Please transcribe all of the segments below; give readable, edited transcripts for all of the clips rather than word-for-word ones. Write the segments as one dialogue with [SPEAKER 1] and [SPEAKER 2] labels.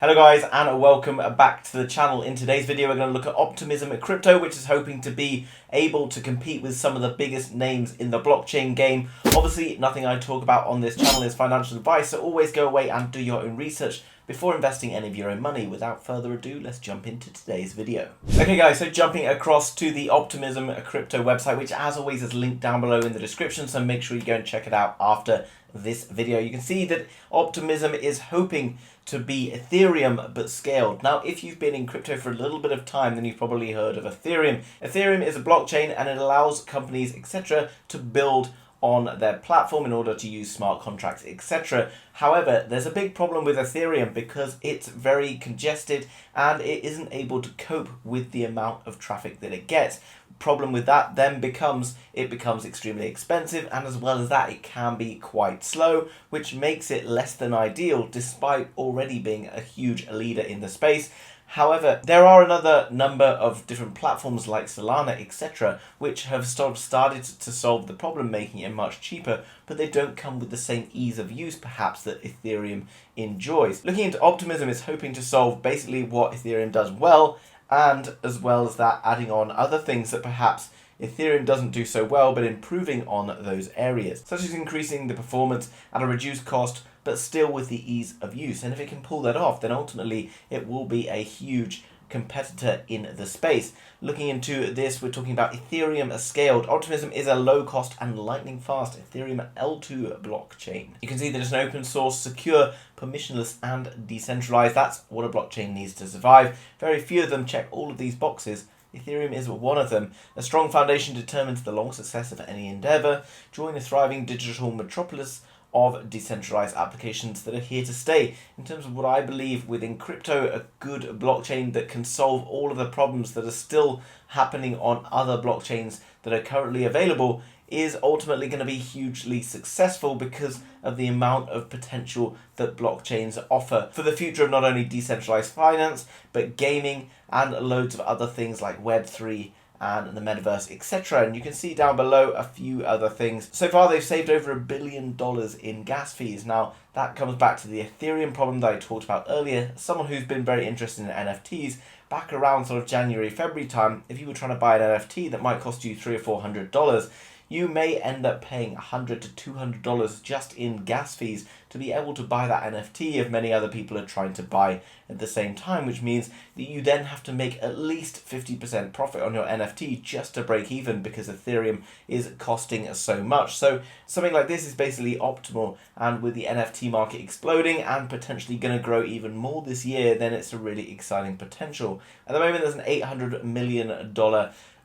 [SPEAKER 1] Hello guys and welcome back to the channel. In today's video we're going to look at Optimism Crypto, which is hoping to be able to compete with some of the biggest names in the blockchain game. Obviously nothing I talk about on this channel is financial advice, so always go away and do your own research before investing any of your own money. Without further ado, let's jump into today's video. Okay guys, so jumping across to the Optimism Crypto website, which as always is linked down below in the description, so make sure you go and check it out after this video. You can see that Optimism is hoping to be Ethereum but scaled. Now if you've been in crypto for a little bit of time, then you've probably heard of Ethereum. Ethereum is a blockchain and it allows companies etc. to build on their platform in order to use smart contracts etc. However, there's a big problem with Ethereum because it's very congested and it isn't able to cope with the amount of traffic that it gets. Problem with that then becomes it becomes extremely expensive, and as well as that it can be quite slow, which makes it less than ideal despite already being a huge leader in the space. However, there are another number of different platforms like Solana, etc., which have started to solve the problem, making it much cheaper, but they don't come with the same ease of use perhaps that Ethereum enjoys. Looking into Optimism is hoping to solve basically what Ethereum does well, and as well as that adding on other things that perhaps Ethereum doesn't do so well, but improving on those areas, such as increasing the performance at a reduced cost, but still with the ease of use. And if it can pull that off, then ultimately it will be a huge competitor in the space. Looking into this, we're talking about Ethereum scaled. Optimism is a low cost and lightning fast Ethereum L2 blockchain. You can see that it's an open source, secure, permissionless and decentralized. That's what a blockchain needs to survive. Very few of them check all of these boxes. Ethereum is one of them. A strong foundation determines the long success of any endeavor. Join a thriving digital metropolis of decentralized applications that are here to stay. In terms of what I believe within crypto, a good blockchain that can solve all of the problems that are still happening on other blockchains that are currently available is ultimately going to be hugely successful because of the amount of potential that blockchains offer for the future of not only decentralized finance, but gaming and loads of other things like Web3 and the metaverse, etc. And you can see down below a few other things. So far they've saved over $1 billion in gas fees. Now that comes back to the Ethereum problem that I talked about earlier. Someone who's been very interested in NFTs, back around sort of January, February time, if you were trying to buy an NFT that might cost you $300 or $400, you may end up paying $100 to $200 just in gas fees to be able to buy that NFT if many other people are trying to buy at the same time, which means that you then have to make at least 50% profit on your NFT just to break even because Ethereum is costing so much. So something like this is basically optimal, and with the NFT market exploding and potentially going to grow even more this year, then it's a really exciting potential. At the moment there's an $800 million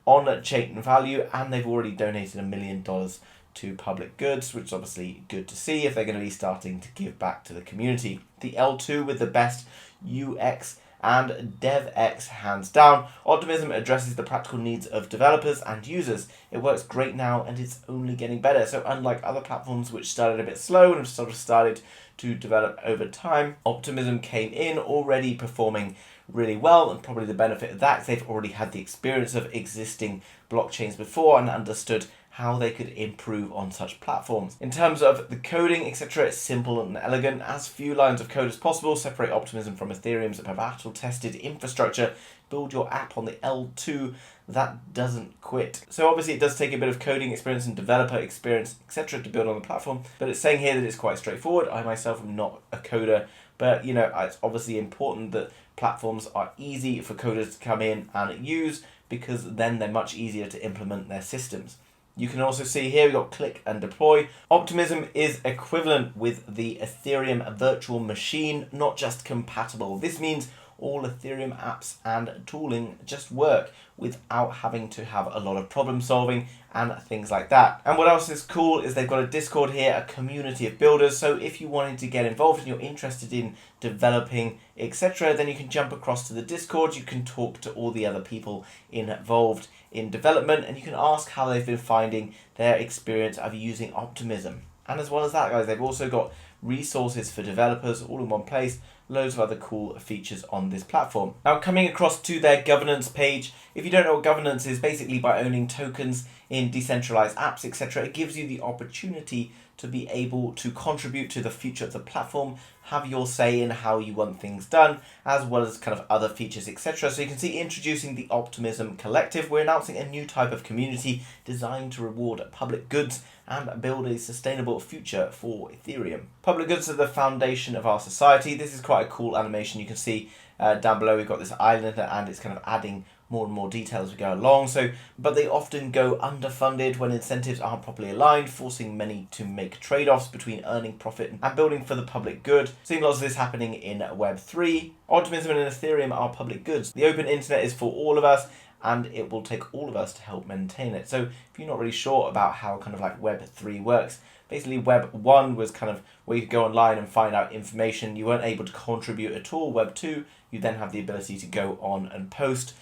[SPEAKER 1] on-chain value, and they've already donated $1 million to public goods, which is obviously good to see if they're going to be starting to give back to the community. The L2 with the best UX and DevX hands down. Optimism addresses the practical needs of developers and users. It works great now and it's only getting better. So unlike other platforms which started a bit slow and have sort of started to develop over time, Optimism came in already performing really well, and probably the benefit of that is they've already had the experience of existing blockchains before and understood how they could improve on such platforms. In terms of the coding, etc., it's simple and elegant. As few lines of code as possible, separate Optimism from Ethereum's battle-tested infrastructure. Build your app on the L2 that doesn't quit. So obviously it does take a bit of coding experience and developer experience, etc., to build on the platform, but it's saying here that it's quite straightforward. I myself am not a coder, but you know, it's obviously important that platforms are easy for coders to come in and use, because then they're much easier to implement their systems. You can also see here we've got click and deploy. Optimism is equivalent with the Ethereum virtual machine, not just compatible. This means all Ethereum apps and tooling just work without having to have a lot of problem solving and things like that. And what else is cool is they've got a Discord here, a community of builders. So if you wanted to get involved and you're interested in developing, etc., then you can jump across to the Discord. You can talk to all the other people involved in development, and you can ask how they've been finding their experience of using Optimism. And as well as that, guys, they've also got resources for developers all in one place, loads of other cool features on this platform. Now coming across to their governance page, if you don't know what governance is, basically by owning tokens in decentralized apps, etc., it gives you the opportunity to be able to contribute to the future of the platform, have your say in how you want things done, as well as kind of other features, etc. So you can see introducing the Optimism Collective, we're announcing a new type of community designed to reward public goods and build a sustainable future for Ethereum. Public goods are the foundation of our society. This is quite a cool animation. You can see down below we've got this island and it's kind of adding more and more detail as we go along. But they often go underfunded when incentives aren't properly aligned, forcing many to make trade-offs between earning profit and building for the public good. Seeing lots of this happening in Web3. Optimism and Ethereum are public goods. The open internet is for all of us, and it will take all of us to help maintain it. So if you're not really sure about how kind of like Web3 works, basically Web 1 was kind of where you could go online and find out information. You weren't able to contribute at all. Web 2, you then have the ability to go on and post,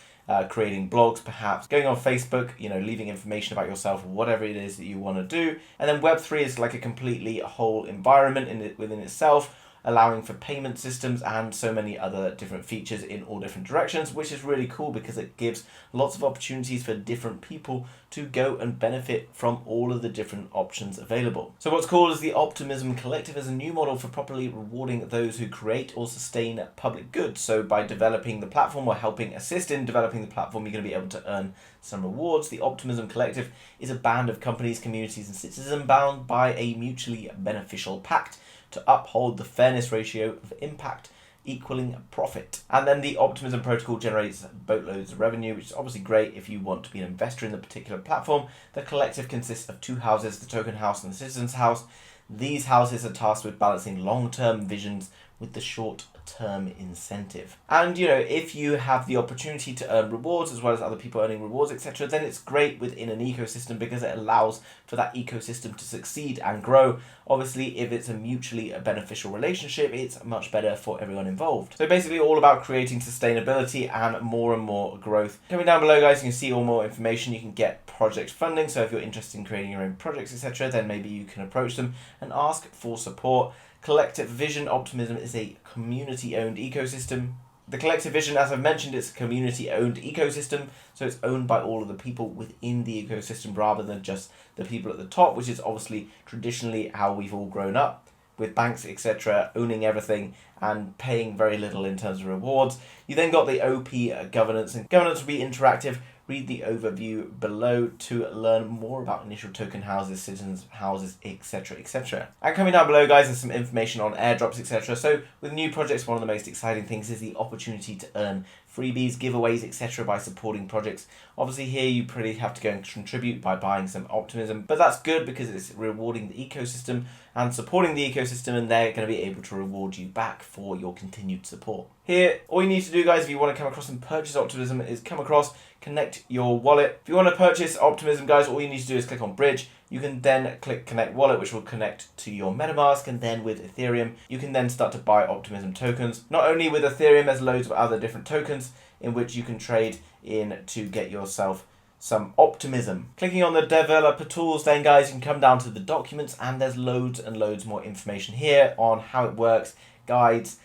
[SPEAKER 1] creating blogs perhaps, going on Facebook, leaving information about yourself or whatever it is that you want to do. And then Web 3 is like a completely whole environment within itself, allowing for payment systems and so many other different features in all different directions, which is really cool because it gives lots of opportunities for different people to go and benefit from all of the different options available. So what's cool is the Optimism Collective is a new model for properly rewarding those who create or sustain public goods. So by developing the platform or helping assist in developing the platform, you're going to be able to earn some rewards. The Optimism Collective is a band of companies, communities and citizens bound by a mutually beneficial pact to uphold the fairness ratio of impact equaling profit. And then the Optimism protocol generates boatloads of revenue, which is obviously great if you want to be an investor in the particular platform. The collective consists of two houses, the token house and the citizens house. These houses are tasked with balancing long-term visions with the short-term incentive. And if you have the opportunity to earn rewards as well as other people earning rewards, etc., then it's great within an ecosystem because it allows for that ecosystem to succeed and grow. Obviously, if it's a mutually beneficial relationship, it's much better for everyone involved. So basically all about creating sustainability and more growth. Coming down below, guys, you can see all more information. You can get project funding. So if you're interested in creating your own projects, etc., then maybe you can approach them and ask for support. Collective Vision Optimism is a community-owned ecosystem. The Collective Vision, as I've mentioned, it's a community-owned ecosystem, so it's owned by all of the people within the ecosystem rather than just the people at the top, which is obviously traditionally how we've all grown up, with banks, etc., owning everything and paying very little in terms of rewards. You then got the OP governance, and governance will be interactive. Read the overview below to learn more about initial token houses, citizens houses, etc, etc. And coming down below, guys, there's some information on airdrops, etc. So with new projects, one of the most exciting things is the opportunity to earn freebies, giveaways, etc. by supporting projects. Obviously here you pretty have to go and contribute by buying some Optimism, but that's good because it's rewarding the ecosystem and supporting the ecosystem, and they're going to be able to reward you back for your continued support. Here, all you need to do, guys, if you want to come across and purchase Optimism, is come across, connect your wallet. If you want to purchase Optimism, guys, all you need to do is click on Bridge. You can then click Connect Wallet, which will connect to your MetaMask, and then with Ethereum, you can then start to buy Optimism tokens. Not only with Ethereum, there's loads of other different tokens in which you can trade in to get yourself some Optimism. Clicking on the developer tools, then, guys, you can come down to the documents, and there's loads and loads more information here on how it works, guides,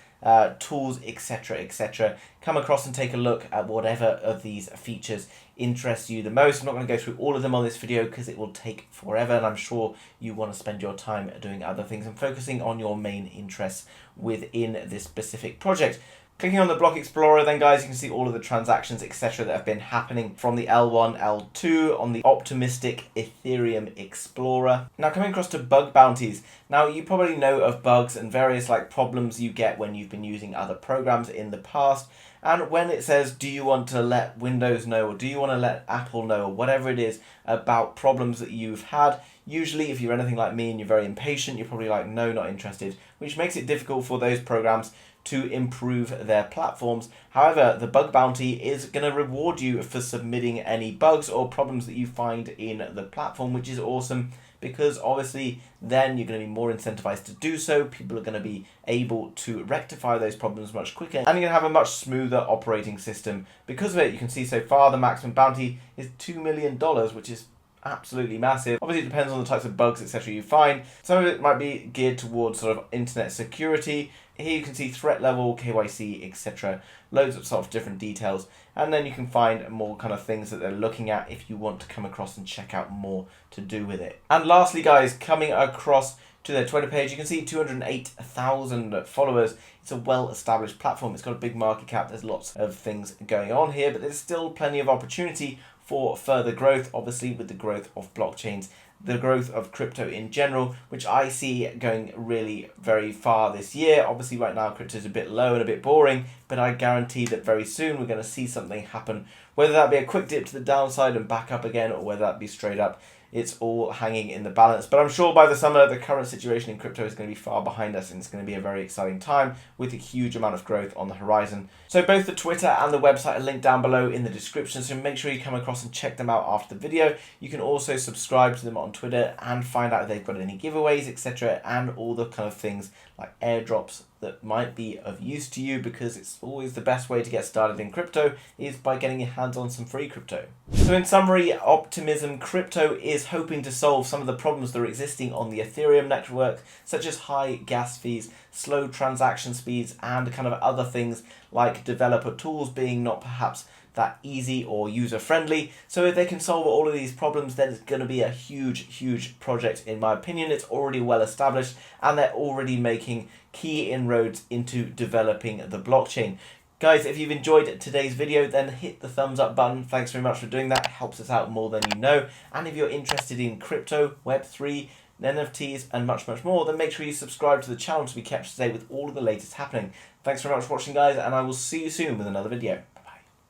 [SPEAKER 1] tools, etc, etc. Come across and take a look at whatever of these features interests you the most. I'm not going to go through all of them on this video because it will take forever, and I'm sure you want to spend your time doing other things and focusing on your main interests within this specific project. Clicking on the block explorer, then, guys, you can see all of the transactions, etc. that have been happening from the L1, L2 on the optimistic Ethereum Explorer. Now, coming across to bug bounties. Now, you probably know of bugs and various problems you get when you've been using other programs in the past. And when it says, do you want to let Windows know, or do you want to let Apple know, or whatever it is about problems that you've had, usually if you're anything like me and you're very impatient, you're probably like, no, not interested, which makes it difficult for those programs to improve their platforms. However, the bug bounty is going to reward you for submitting any bugs or problems that you find in the platform, which is awesome because obviously then you're going to be more incentivized to do so. People are going to be able to rectify those problems much quicker, and you're going to have a much smoother operating system. Because of it, you can see so far the maximum bounty is $2 million, which is absolutely massive. Obviously it depends on the types of bugs, etc. you find. Some of it might be geared towards sort of internet security. Here you can see threat level, KYC, etc. Loads of sort of different details. And then you can find more kind of things that they're looking at if you want to come across and check out more to do with it. And lastly, guys, coming across to their Twitter page, you can see 208,000 followers. It's a well-established platform. It's got a big market cap. There's lots of things going on here, but there's still plenty of opportunity for further growth, obviously with the growth of blockchains, the growth of crypto in general, which I see going really very far this year. Obviously right now crypto is a bit low and a bit boring, but I guarantee that very soon we're going to see something happen, whether that be a quick dip to the downside and back up again, or whether that be straight up. It's all hanging in the balance. But I'm sure by the summer, the current situation in crypto is going to be far behind us, and it's going to be a very exciting time with a huge amount of growth on the horizon. So both the Twitter and the website are linked down below in the description, so make sure you come across and check them out after the video. You can also subscribe to them on Twitter and find out if they've got any giveaways, etc., and all the kind of things like airdrops that might be of use to you, because it's always the best way to get started in crypto is by getting your hands on some free crypto. So in summary, Optimism Crypto is hoping to solve some of the problems that are existing on the Ethereum network, such as high gas fees, slow transaction speeds, and kind of other things like developer tools being not perhaps that easy or user-friendly. So if they can solve all of these problems, then it's going to be a huge project in my opinion. It's already well established and they're already making key inroads into developing the blockchain. Guys, if you've enjoyed today's video, then hit the thumbs up button. Thanks very much for doing that. It helps us out more than you know. And if you're interested in crypto, Web3, NFTs, and much more, then make sure you subscribe to the channel to be kept up to date with all of the latest happening. Thanks very much for watching, guys, and I will see you soon with another video.